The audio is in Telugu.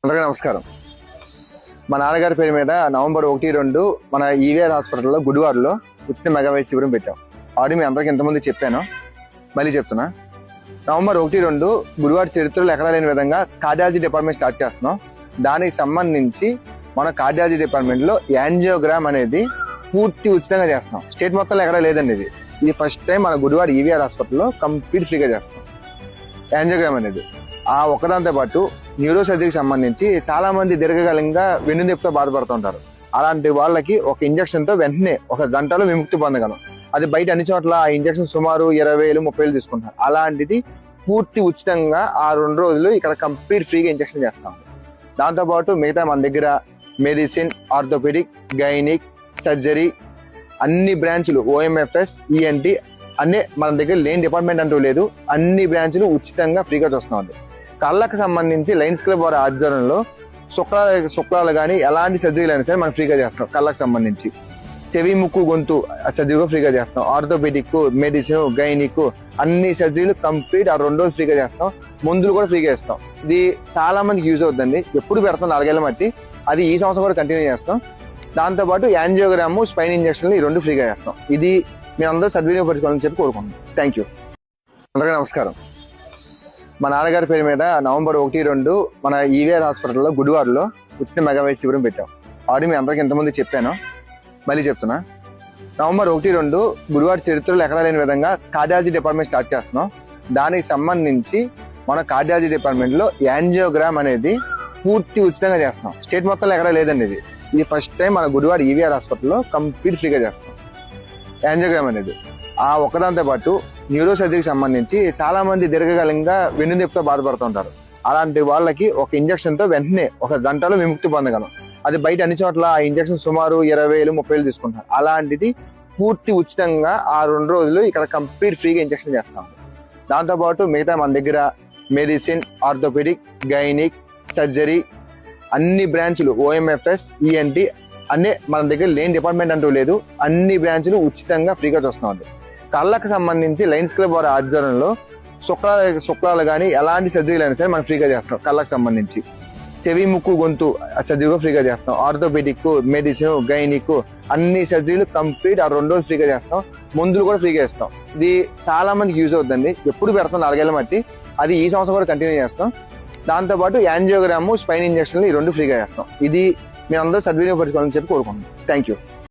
అందరికీ నమస్కారం. మా నాన్నగారి పేరు మీద నవంబర్ 1, 2 మన ఈవీఆర్ హాస్పిటల్లో గుడివాడలో ఉచిత మెగా వైద్య శిబిరం పెట్టాం. ఆల్రెడీ మీ అందరికీ ఇంతకుముందు చెప్పాను, మళ్ళీ చెప్తున్నా. నవంబర్ 1, 2 గుడివాడ చరిత్రలో ఎక్కడా లేని విధంగా కార్డియాలజీ డిపార్ట్మెంట్ స్టార్ట్ చేస్తున్నాం. దానికి సంబంధించి మన కార్డియాలజీ డిపార్ట్మెంట్లో యాంజియోగ్రామ్ అనేది పూర్తి ఉచితంగా చేస్తున్నాం. స్టేట్ మొత్తంలో ఎక్కడా లేదండి. ఇది ఫస్ట్ టైం మన గుడివాడ ఈవీఆర్ హాస్పిటల్లో కంప్లీట్ ఫ్రీగా చేస్తాం యాంజియోగ్రామ్ అనేది. ఆ ఒక్కదాంతో పాటు న్యూరో సర్జరీకి సంబంధించి చాలా మంది దీర్ఘకాలికంగా వెన్నునొప్పితో బాధపడుతుంటారు. అలాంటి వాళ్ళకి ఒక ఇంజక్షన్ తో వెంటనే 1 గంటలో విముక్తి పొందగలం. అది బయట అన్ని చోట్ల ఆ ఇంజక్షన్ సుమారు 20,000, 30,000 తీసుకుంటారు. అలాంటిది పూర్తి ఉచితంగా ఆ 2 రోజులు ఇక్కడ కంప్లీట్ ఫ్రీగా ఇంజక్షన్ చేస్తాం. దాంతోపాటు మిగతా మన దగ్గర మెడిసిన్, ఆర్థోపెడిక్, గైనిక్, సర్జరీ అన్ని బ్రాంచ్లు, ఓఎంఎఫ్ఎస్, ఈఎన్టీ అన్నీ మన దగ్గర లేని డిపార్ట్మెంట్ అంటూ లేదు. అన్ని బ్రాంచ్లు ఉచితంగా ఫ్రీగా చూస్తున్నాం. కళ్ళకు సంబంధించి లయన్స్ క్లబ్ వారి ఆధ్వర్యంలో శుక్లాలు కానీ ఎలాంటి సర్జరీలు అయినా సరే మనం ఫ్రీగా చేస్తాం. కళ్ళకు సంబంధించి చెవి, ముక్కు, గొంతు సర్జరీ కూడా ఫ్రీగా చేస్తాం. ఆర్థోపెడిక్, మెడిసిన్, గైనిక్ అన్ని సర్జరీలు కంప్లీట్ ఆ 2 రోజులు ఫ్రీగా చేస్తాం. మందులు కూడా ఫ్రీగా ఇస్తాం. ఇది చాలా మందికి యూజ్ అవుతుందండి. ఎప్పుడు పెడతాం 4 ఏళ్ల మట్టి. అది ఈ సంవత్సరం కూడా కంటిన్యూ చేస్తాం. దాంతోపాటు యాంజియోగ్రాము, స్పైన్ ఇంజక్షన్లు ఈ 2 ఫ్రీగా చేస్తాం. ఇది మీ అందరూ సద్వినియోగపరచుకోవాలని చెప్పి కోరుకుంటున్నాం. Thank you. అందరికీ నమస్కారం. మా నాన్నగారి పేరు మీద నవంబర్ 1, 2 మన ఈవీఆర్ హాస్పిటల్లో గుడివాడలో ఉచిత మెగా వైద్య శిబిరం పెట్టాం. ఆల్రెడీ మీ అందరికీ ఇంతకుముందు చెప్పాను, మళ్ళీ చెప్తున్నా. నవంబర్ 1, 2 గుడివాడ చరిత్రలో ఎక్కడా లేని విధంగా కార్డియాలజీ డిపార్ట్మెంట్ స్టార్ట్ చేస్తున్నాం. దానికి సంబంధించి మన కార్డియాలజీ డిపార్ట్మెంట్లో యాంజియోగ్రామ్ అనేది పూర్తి ఉచితంగా చేస్తున్నాం. స్టేట్ మొత్తంలో ఎక్కడా లేదండి. ఇది ఫస్ట్ టైం మన గుడివాడ ఈవీఆర్ హాస్పిటల్లో కంప్లీట్ ఫ్రీగా చేస్తాం యాంజియోగ్రామ్ అనేది. ఆ ఒక్కదాంతో పాటు న్యూరో సర్జరీకి సంబంధించి చాలా మంది దీర్ఘకాలికంగా వెన్నునొప్పితో బాధపడుతుంటారు. అలాంటి వాళ్ళకి ఒక ఇంజక్షన్ తో వెంటనే 1 గంటలో విముక్తి పొందగలం. అది బయట అన్ని చోట్ల ఆ ఇంజక్షన్ సుమారు 20,000, 30,000 తీసుకుంటారు. అలాంటిది పూర్తి ఉచితంగా ఆ 2 రోజులు ఇక్కడ కంప్లీట్ ఫ్రీగా ఇంజక్షన్ చేస్తాం. దాంతోపాటు మిగతా మన దగ్గర మెడిసిన్, ఆర్థోపెడిక్, గైనిక్, సర్జరీ అన్ని బ్రాంచ్లు, ఓఎంఎఫ్ఎస్, ఈఎన్టీ అన్నీ మన దగ్గర లేని డిపార్ట్మెంట్ అంటూ లేదు. అన్ని బ్రాంచ్లు ఉచితంగా ఫ్రీగా చూస్తున్నాం. కళ్ళకు సంబంధించి లయన్స్ క్లబ్ వారి ఆధ్వర్యంలో శుక్లాలు కానీ ఎలాంటి సర్జరీలు అయినా సరే మనం ఫ్రీగా చేస్తాం. కళ్ళకు సంబంధించి చెవి, ముక్కు, గొంతు సర్జరీ కూడా ఫ్రీగా చేస్తాం. ఆర్థోపెడిక్, మెడిసిన్, గైనిక్ అన్ని సర్జరీలు కంప్లీట్ ఆ 2 రోజులు ఫ్రీగా చేస్తాం. మందులు కూడా ఫ్రీగా ఇస్తాం. ఇది చాలా మందికి యూజ్ అవుతుందండి. ఎప్పుడు పెడతాం 4 ఏళ్ల మట్టి. అది ఈ సంవత్సరం కూడా కంటిన్యూ చేస్తాం. దాంతోపాటు యాంజియోగ్రాము, స్పైన్ ఇంజక్షన్లు ఈ 2 ఫ్రీగా చేస్తాం. ఇది మీ అందరూ సద్వినియోగపరచుకోవాలని చెప్పి కోరుకుంటున్నాం. Thank you.